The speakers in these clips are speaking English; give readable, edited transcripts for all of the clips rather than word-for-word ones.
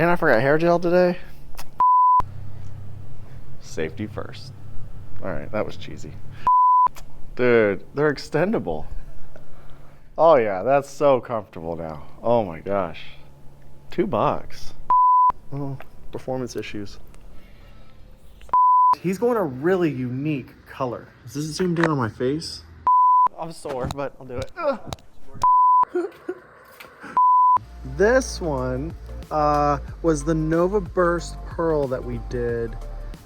Man, I forgot hair gel today. Safety first. All right, that was cheesy. Dude, they're extendable. Oh yeah, that's so comfortable now. Oh my gosh. $2. Oh, performance issues. He's going a really unique color. Does this zoom in on my face? I'm sore, but I'll do it. This one was the Nova Burst Pearl that we did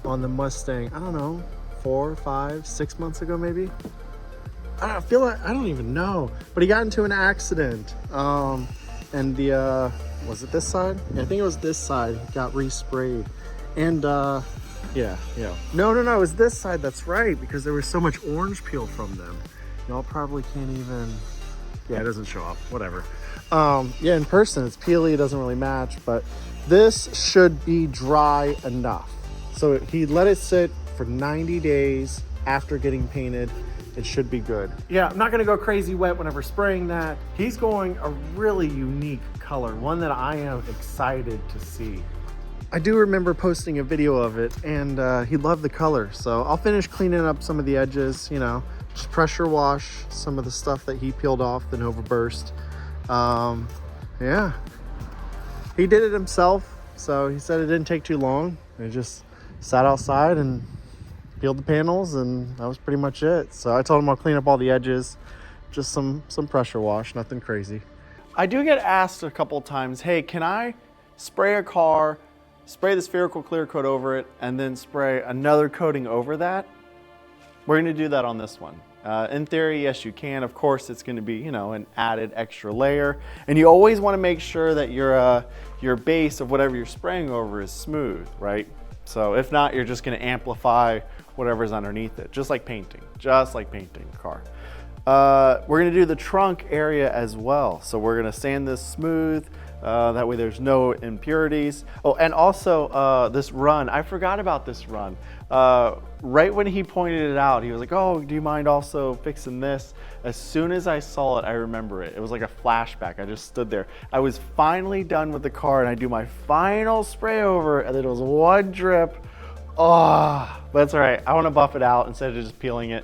on the Mustang. I don't know, 4, 5, 6 months ago maybe. I feel like, I don't even know, but he got into an accident. And the, was it this side? Yeah, I think it was this side. He got resprayed. And yeah. No, it was this side, that's right, because there was so much orange peel from them. Y'all probably can't even, yeah, it doesn't show up, whatever. Yeah, in person it's peely, it doesn't really match, but this should be dry enough. So he let it sit for 90 days after getting painted. It should be good. Yeah, I'm not gonna go crazy wet whenever spraying that. He's going a really unique color, one that I am excited to see. I do remember posting a video of it, and he loved the color. So I'll finish cleaning up some of the edges, you know, just pressure wash some of the stuff that he peeled off the Nova Burst. Yeah, he did it himself. So he said it didn't take too long. He just sat outside and peeled the panels, and that was pretty much it. So I told him I'll clean up all the edges, just some pressure wash, nothing crazy. I do get asked a couple times, hey, can I spray a car, spray the spherical clear coat over it, and then spray another coating over that? We're gonna do that on this one. In theory, yes, you can. Of course, it's gonna be, you know, an added extra layer. And you always wanna make sure that your base of whatever you're spraying over is smooth, right? So if not, you're just gonna amplify whatever's underneath it, just like painting a car. We're gonna do the trunk area as well. So we're gonna sand this smooth, that way there's no impurities. Oh, and also this run, I forgot about this run. Right when he pointed it out, he was like, oh, do you mind also fixing this? As soon as I saw it, I remember it. It was like a flashback. I just stood there. I was finally done with the car, and I do my final spray over, and then it was one drip. Oh, but that's all right. I want to buff it out instead of just peeling it.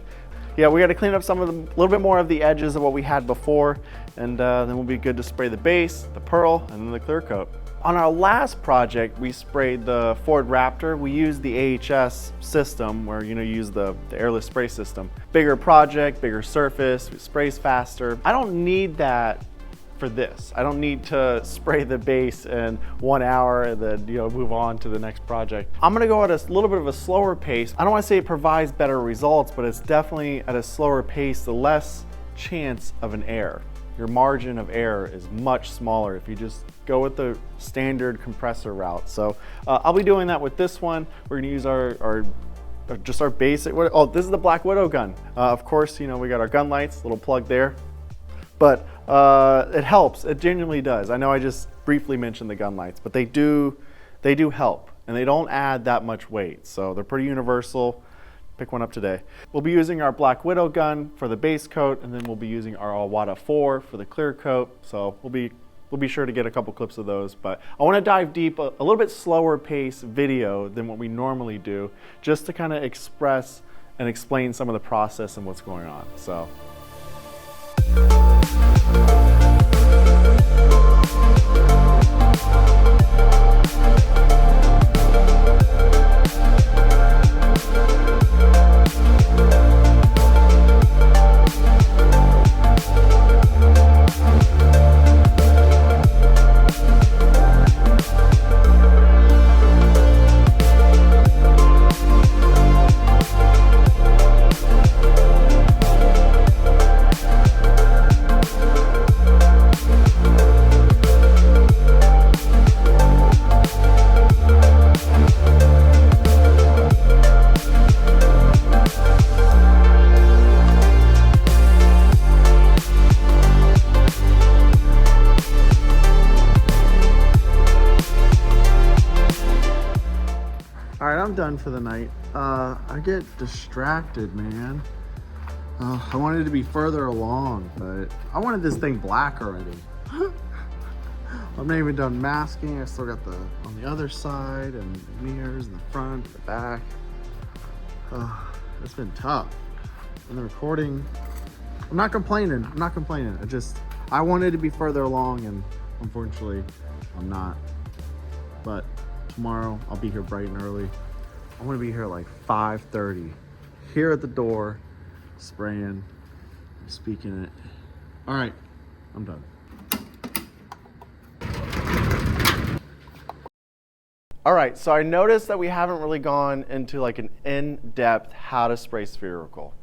Yeah, we got to clean up some of the, little bit more of the edges of what we had before, and then we'll be good to spray the base, the pearl, and then the clear coat. On our last project, we sprayed the Ford Raptor. We used the AHS system where, you know, you use the airless spray system. Bigger project, bigger surface, it sprays faster. I don't need that for this. I don't need to spray the base in 1 hour and then, you know, move on to the next project. I'm gonna go at a little bit of a slower pace. I don't wanna say it provides better results, but it's definitely at a slower pace, the less chance of an error. Your margin of error is much smaller if you just go with the standard compressor route. So I'll be doing that with this one. We're gonna use our basic, oh, this is the Black Widow gun. Of course, you know, we got our gun lights, little plug there. But it helps, it genuinely does. I know I just briefly mentioned the gun lights, but they do help, and they don't add that much weight. So they're pretty universal. Pick one up today. We'll be using our Black Widow gun for the base coat, and then we'll be using our Awada 4 for the clear coat. So we'll be sure to get a couple clips of those, but I want to dive deep, a little bit slower pace video than what we normally do, just to kind of express and explain some of the process and what's going on. So. I'm done for the night. I get distracted, man. I wanted to be further along, but I wanted this thing black already. I've not even done masking. I still got the on the other side and mirrors in the front, the back. It's been tough. And the recording, I'm not complaining. I wanted to be further along, and unfortunately, I'm not. But tomorrow, I'll be here bright and early. I want to be here at like 5:30. Here at the door, spraying, speaking it. All right, I'm done. All right, so I noticed that we haven't really gone into like an in-depth how to spray spherical.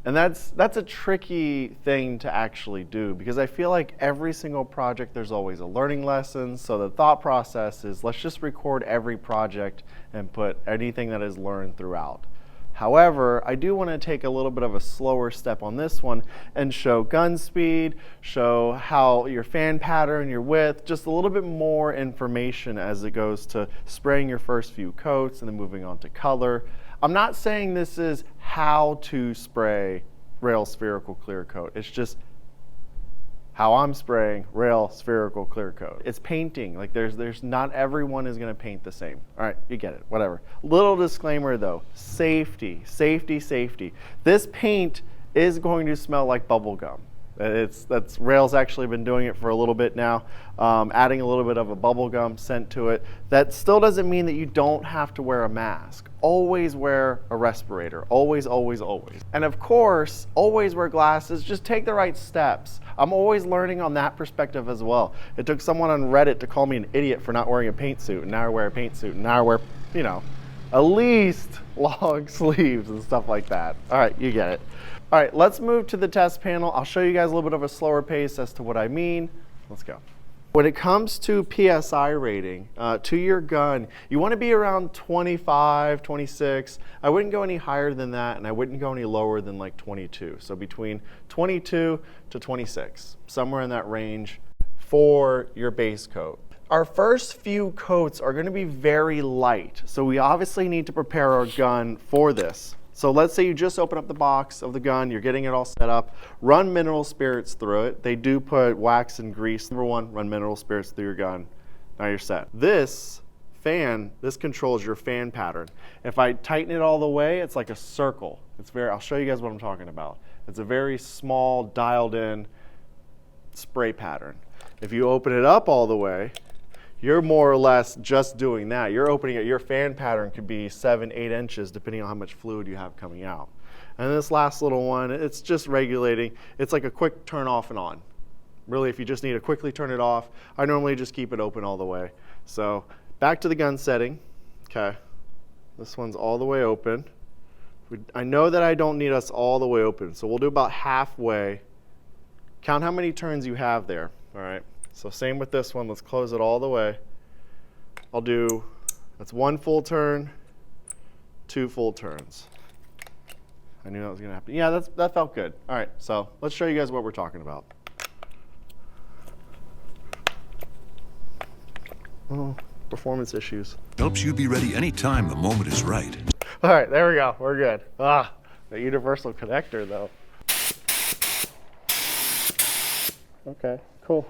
And that's a tricky thing to actually do, because I feel like every single project there's always a learning lesson. So the thought process is, let's just record every project and put anything that is learned throughout. However, I do want to take a little bit of a slower step on this one and show gun speed, show how your fan pattern, your width, just a little bit more information as it goes to spraying your first few coats and then moving on to color. I'm not saying this is how to spray rail spherical clear coat. It's just how I'm spraying rail spherical clear coat. It's painting. Like there's not everyone is going to paint the same. All right, you get it, whatever. Little disclaimer though, safety, safety, safety. This paint is going to smell like bubble gum. Rail's actually been doing it for a little bit now, adding a little bit of a bubblegum scent to it. That still doesn't mean that you don't have to wear a mask. Always wear a respirator, always, always, always. And of course, always wear glasses, just take the right steps. I'm always learning on that perspective as well. It took someone on Reddit to call me an idiot for not wearing a paint suit, and now I wear a paint suit, and now I wear, you know, at least long sleeves and stuff like that. All right, you get it. All right, let's move to the test panel. I'll show you guys a little bit of a slower pace as to what I mean. Let's go. When it comes to PSI rating to your gun, you want to be around 25, 26. I wouldn't go any higher than that, and I wouldn't go any lower than like 22. So between 22 to 26, somewhere in that range for your base coat. Our first few coats are going to be very light, so we obviously need to prepare our gun for this. So let's say you just open up the box of the gun, you're getting it all set up, run mineral spirits through it. They do put wax and grease. Number one, run mineral spirits through your gun. Now you're set. This fan, this controls your fan pattern. If I tighten it all the way, it's like a circle. I'll show you guys what I'm talking about. It's a very small, dialed in spray pattern. If you open it up all the way, you're more or less just doing that. You're opening it, your fan pattern could be 7, 8 inches depending on how much fluid you have coming out. And this last little one, it's just regulating. It's like a quick turn off and on. Really, if you just need to quickly turn it off, I normally just keep it open all the way. So back to the gun setting. Okay, this one's all the way open. I know that I don't need us all the way open, so we'll do about halfway. Count how many turns you have there, all right? So same with this one, let's close it all the way. That's 1 full turn, 2 full turns. I knew that was gonna happen. Yeah, that felt good. All right, so let's show you guys what we're talking about. Oh, performance issues. Helps you be ready anytime the moment is right. All right, there we go, we're good. The universal connector though. Okay, cool.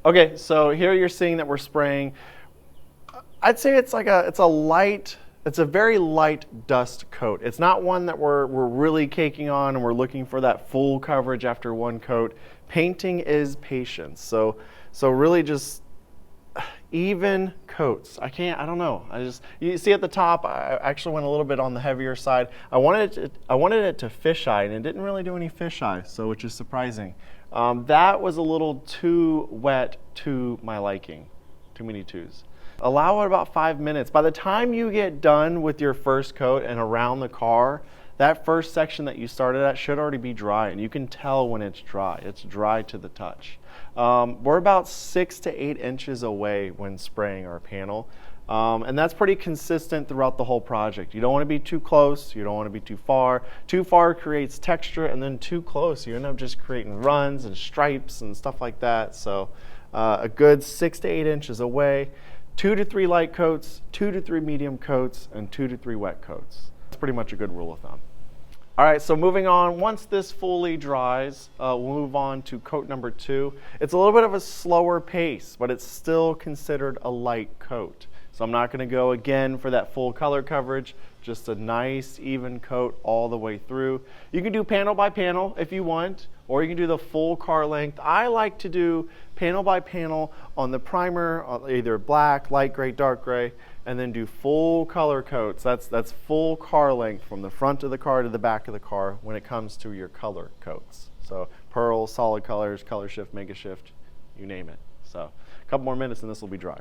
Okay, so here you're seeing that we're spraying. I'd say it's a very light dust coat. It's not one that we're really caking on and we're looking for that full coverage after one coat. Painting is patience. So really just even coats. I don't know. You see at the top, I actually went a little bit on the heavier side. I wanted it to fisheye, and it didn't really do any fisheye, so which is surprising. That was a little too wet to my liking. Too many twos. Allow it about 5 minutes. By the time you get done with your first coat and around the car, that first section that you started at should already be dry, and you can tell when it's dry. It's dry to the touch. We're about 6 to 8 inches away when spraying our panel, and that's pretty consistent throughout the whole project. You don't want to be too close, you don't want to be too far. Too far creates texture, and then too close, you end up just creating runs and stripes and stuff like that. So a good 6 to 8 inches away, 2 to 3 light coats, 2 to 3 medium coats, and 2 to 3 wet coats. That's pretty much a good rule of thumb. All right, so moving on, once this fully dries, we'll move on to coat number 2. It's a little bit of a slower pace, but it's still considered a light coat. So I'm not gonna go again for that full color coverage, just a nice even coat all the way through. You can do panel by panel if you want, or you can do the full car length. I like to do panel by panel on the primer, either black, light gray, dark gray, and then do full color coats. That's full car length from the front of the car to the back of the car when it comes to your color coats. So pearl, solid colors, color shift, mega shift, you name it. So a couple more minutes and this will be dry.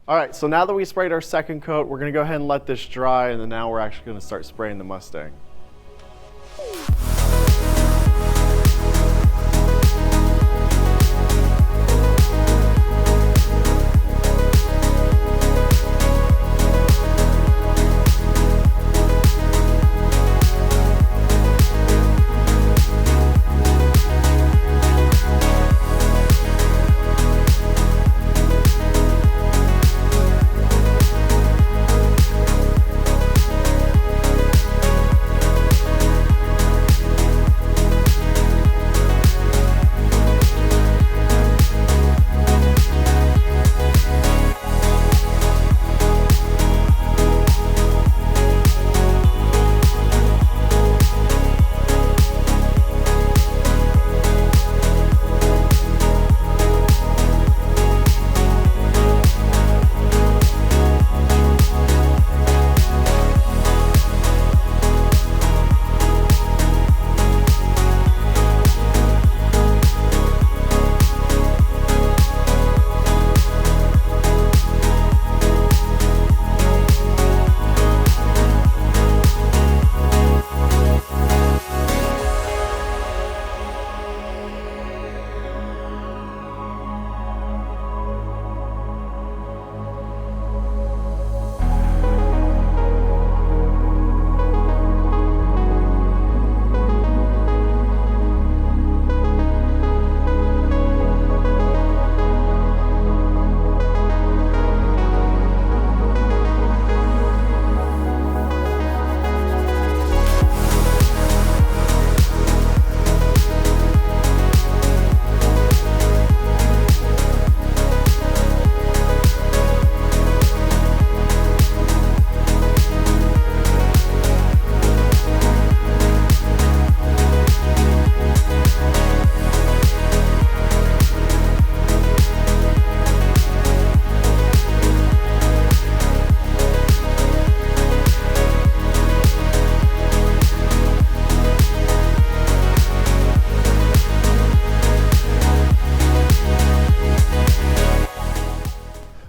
All right, so now that we sprayed our second coat, we're gonna go ahead and let this dry, and then now we're actually gonna start spraying the Mustang.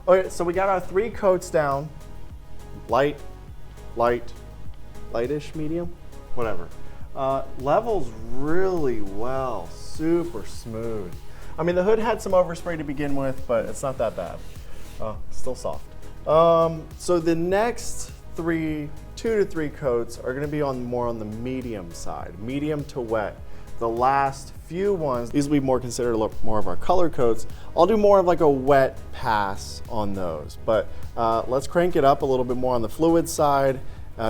Okay, so we got our 3 coats down. Light, lightish, medium, whatever. Levels really well, super smooth. I mean, the hood had some overspray to begin with, but it's not that bad. Still soft. So the next 2 to 3 coats are going to be more on the medium side, medium to wet. The last few ones, these will be more considered more of our color coats. I'll do more of like a wet pass on those, but let's crank it up a little bit more on the fluid side.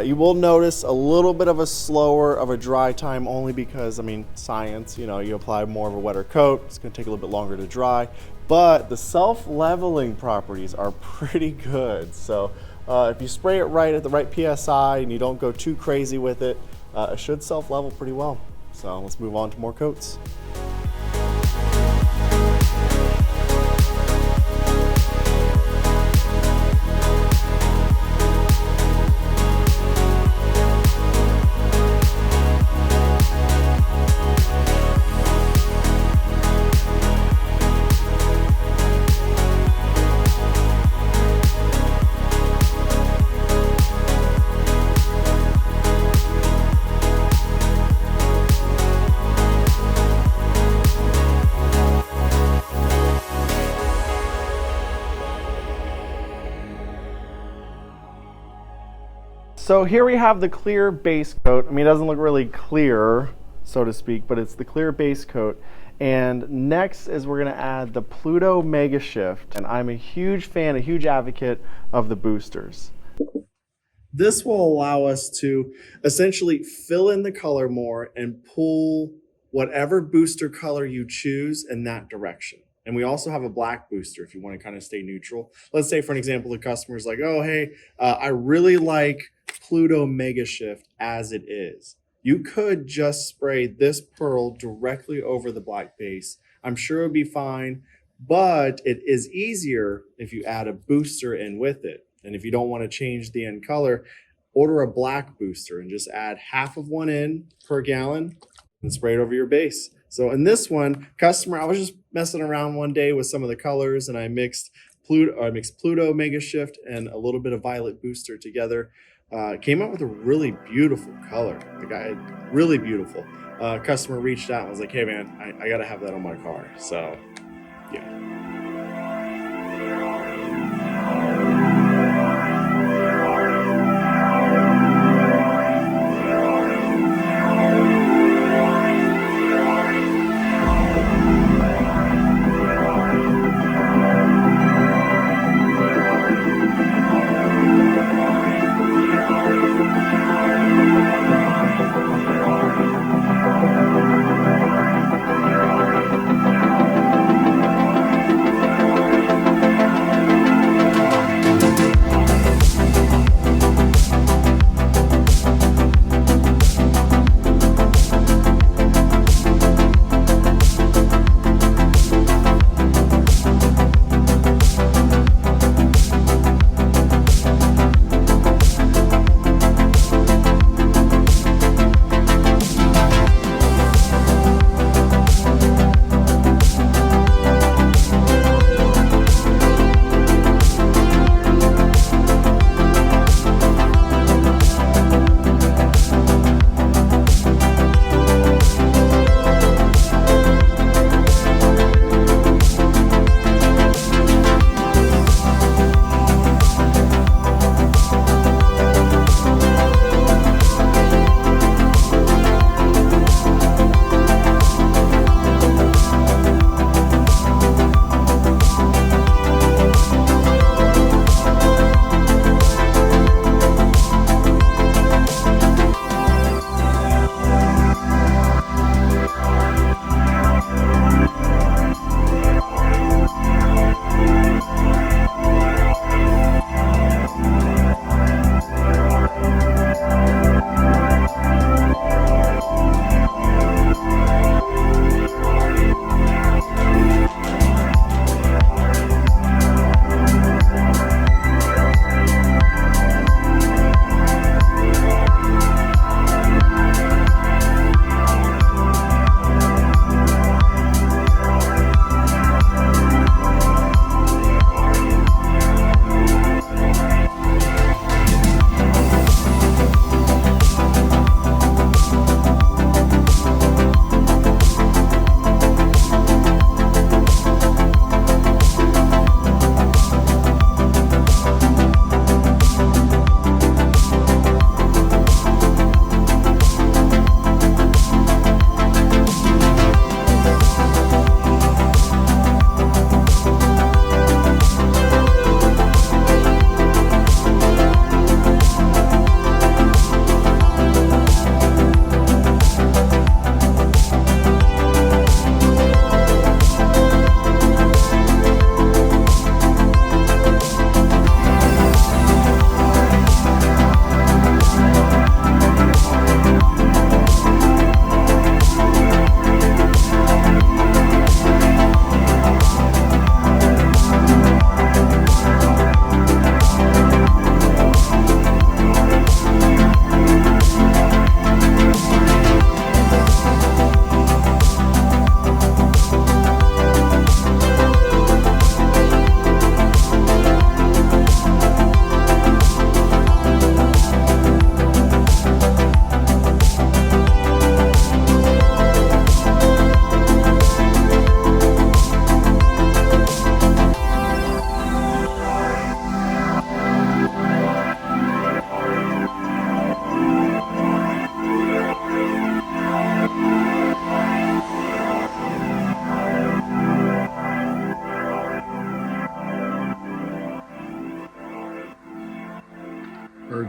You will notice a little bit of a slower of a dry time, only because, I mean, science, you know, you apply more of a wetter coat, it's going to take a little bit longer to dry, but the self-leveling properties are pretty good. So if you spray it right at the right PSI and you don't go too crazy with it, it should self-level pretty well. So let's move on to more coats. So here we have the clear base coat. I mean, it doesn't look really clear, so to speak, but it's the clear base coat. And next is we're gonna add the Pluto Megashift. And I'm a huge fan, a huge advocate of the boosters. This will allow us to essentially fill in the color more and pull whatever booster color you choose in that direction. And we also have a black booster if you want to kind of stay neutral. Let's say, for an example, the customer's like, oh, hey, I really like Pluto Megashift as it is. You could just spray this pearl directly over the black base. I'm sure it would be fine, but it is easier if you add a booster in with it. And if you don't want to change the end color, order a black booster and just add half of one in per gallon and spray it over your base. So in this one, I was just messing around one day with some of the colors, and I mixed Pluto Megashift and a little bit of violet booster together. Came out with a really beautiful color. The guy, really beautiful. Customer reached out and was like, hey man, I gotta have that on my car. So yeah.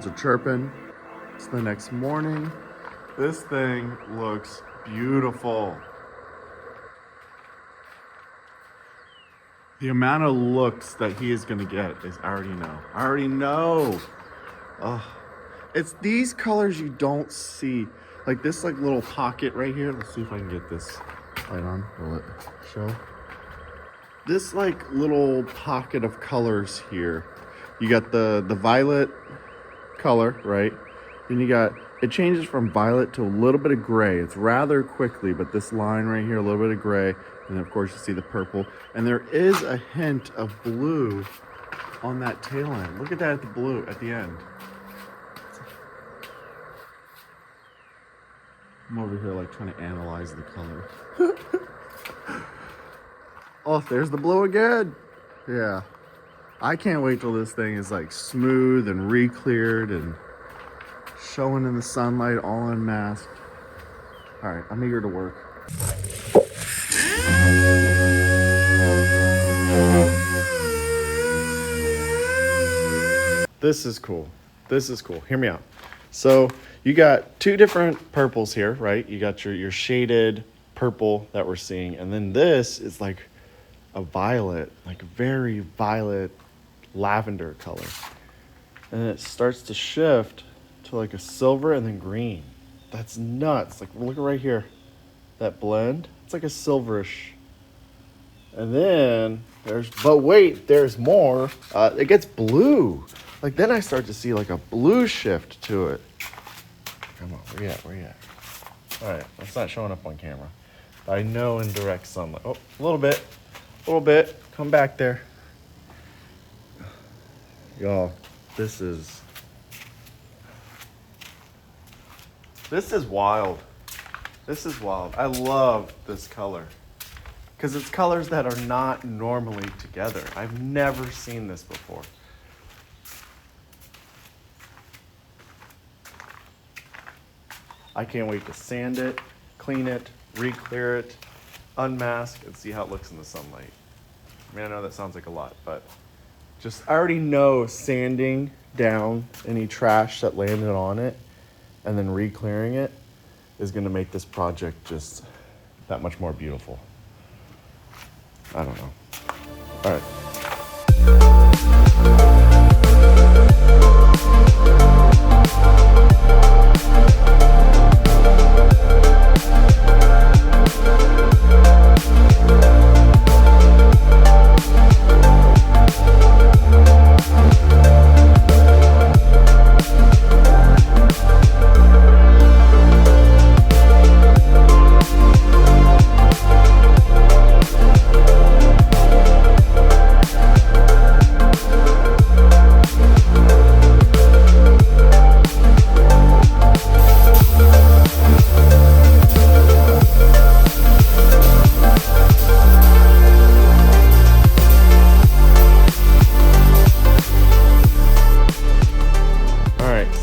Birds are chirping. It's the next morning. This thing looks beautiful. The amount of looks that he is gonna get is, I already know. Oh, it's these colors you don't see. Like this little pocket right here. Let's see if I can get this light on. Will it show? This little pocket of colors here. You got the violet color, right? Then you got, it changes from violet to a little bit of gray. It's rather quickly, but this line right here, a little bit of gray. And of course you see the purple. And there is a hint of blue on that tail end. Look at that at the blue at the end. I'm over here trying to analyze the color. Oh, there's the blue again. Yeah. I can't wait till this thing is smooth and re-cleared and showing in the sunlight, all unmasked. All right, I'm eager to work. This is cool. This is cool. Hear me out. So you got two different purples here, right? You got your shaded purple that we're seeing, and then this is a violet, very violet lavender color. And it starts to shift to a silver and then green. That's nuts. Look right here. That blend, it's a silverish. And then there's more. It gets blue. Then I start to see a blue shift to it. Come on, where you at? All right, that's not showing up on camera. But I know in direct sunlight. Oh, a little bit. Come back there. Y'all, this is wild. This is wild. I love this color. Because it's colors that are not normally together. I've never seen this before. I can't wait to sand it, clean it, re-clear it, unmask, and see how it looks in the sunlight. I mean, I know that sounds like a lot, but I already know sanding down any trash that landed on it and then re-clearing it is going to make this project just that much more beautiful. I don't know. All right.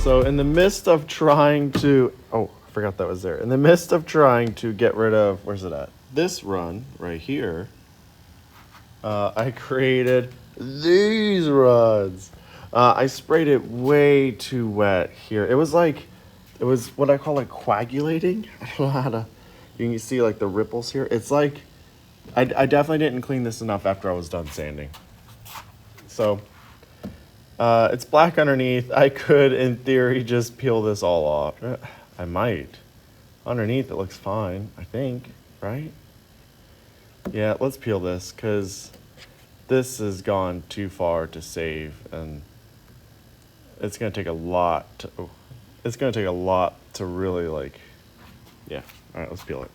So in the midst of trying to, oh, I forgot that was there. In the midst of trying to get rid of, where's it at? This run right here, I created these runs. I sprayed it way too wet here. It was what I call coagulating. I don't know how to, you can see the ripples here. It's I definitely didn't clean this enough after I was done sanding. So it's black underneath. I could, in theory, just peel this all off. I might. Underneath, it looks fine, I think, right? Yeah, let's peel this, because this has gone too far to save, and it's going to take a lot to really, yeah. All right, let's peel it.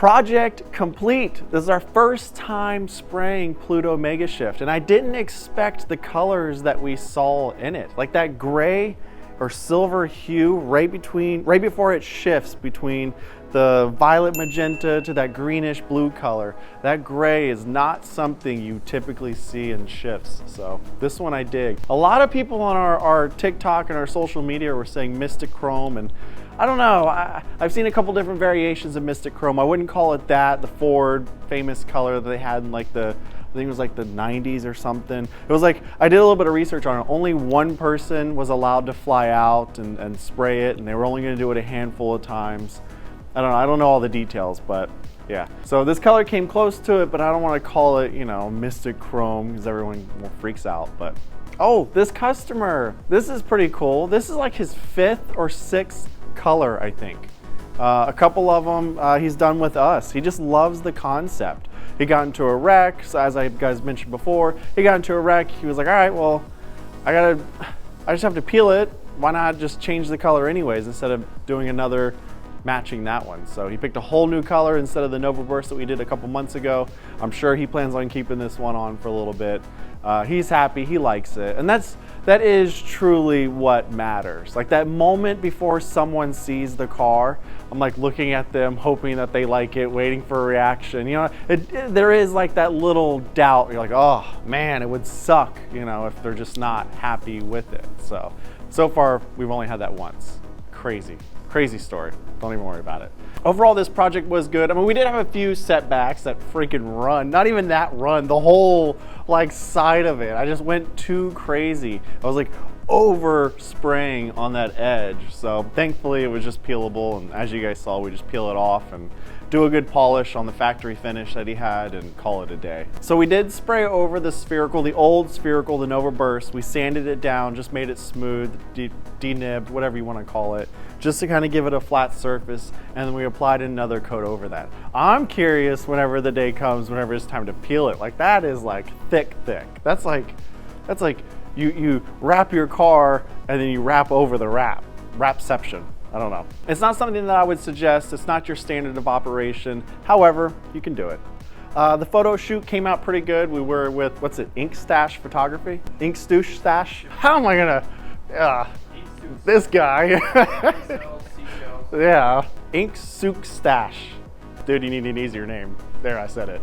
Project complete. This is our first time spraying Pluto Megashift, and I didn't expect the colors that we saw in it. Like that gray or silver hue right before it shifts between the violet magenta to that greenish blue color. That gray is not something you typically see in shifts, so this one I dig. A lot of people on our TikTok and our social media were saying Mystic Chrome, and I don't know, I've seen a couple different variations of Mystic Chrome. I wouldn't call it that, the Ford famous color that they had in like I think it was like the 90s or something. It was like, I did a little bit of research on it. Only one person was allowed to fly out and spray it, and they were only gonna do it a handful of times. I don't know all the details, but yeah. So this color came close to it, but I don't want to call it, you know, Mystic Chrome because everyone freaks out. But oh, this customer, this is pretty cool. This is like his 5th or 6th color, I think. A couple of them he's done with us. He just loves the concept. He got into a wreck, so as I guys mentioned before, he got into a wreck. He was like, all right, well, I just have to peel it. Why not just change the color anyways instead of doing another matching that one? So he picked a whole new color instead of the Nova Burst that we did a couple months ago. I'm sure he plans on keeping this one on for a little bit. He's happy, he likes it. And that is truly what matters. Like that moment before someone sees the car, I'm like looking at them, hoping that they like it, waiting for a reaction. You know, there is like that little doubt. You're like, oh man, it would suck, you know, if they're just not happy with it. So far, we've only had that once. Crazy story. Don't even worry about it. Overall, this project was good. I mean, we did have a few setbacks. That freaking run, not even that run, the whole like side of it. I just went too crazy. I was like over spraying on that edge. So thankfully it was just peelable. And as you guys saw, we just peel it off and do a good polish on the factory finish that he had and call it a day. So we did spray over the spherical, the old spherical, the Nova Burst. We sanded it down, just made it smooth, denibbed, whatever you want to call it, just to kind of give it a flat surface. And then we applied another coat over that. I'm curious whenever the day comes, whenever it's time to peel it. Like that is like thick. That's like you wrap your car and then you wrap over the wrapception. I don't know. It's not something that I would suggest. It's not your standard of operation. However, you can do it. The photo shoot came out pretty good. We were with, what's it, Ink Stash Photography? Ink Stoosh Stash? How am I gonna, this guy. Yeah, Ink Sook Stash. Dude, you need an easier name. There, I said it.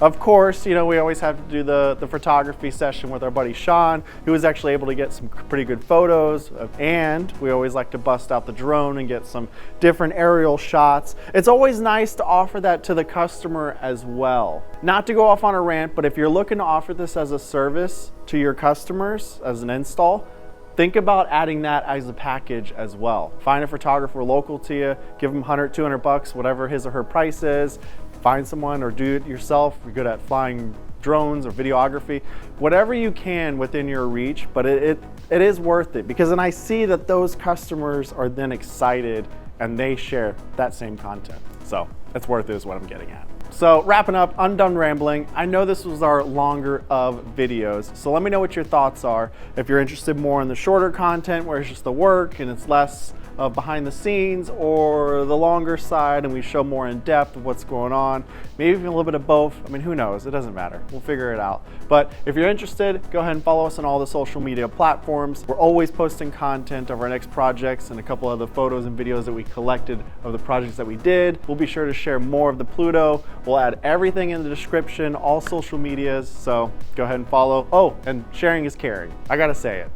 Of course, you know, we always have to do the photography session with our buddy Sean, who was actually able to get some pretty good photos. And we always like to bust out the drone and get some different aerial shots. It's always nice to offer that to the customer as well. Not to go off on a rant, but if you're looking to offer this as a service to your customers as an install, think about adding that as a package as well. Find a photographer local to you, give them 100, 200 bucks, whatever his or her price is. Find someone or do it yourself. You're good at flying drones or videography, whatever you can within your reach, but it is worth it because then I see that those customers are then excited and they share that same content. So it's worth it is what I'm getting at. So wrapping up, I'm done rambling. I know this was our longer of videos, so let me know what your thoughts are. If you're interested more in the shorter content where it's just the work and it's less of behind the scenes, or the longer side and we show more in depth of what's going on, maybe even a little bit of both. I mean, who knows? It doesn't matter. We'll figure it out. But if you're interested, go ahead and follow us on all the social media platforms. We're always posting content of our next projects and a couple of the photos and videos that we collected of the projects that we did. We'll be sure to share more of the Pluto. We'll add everything in the description, all social medias, so go ahead and follow. Oh, and sharing is caring. I gotta say it.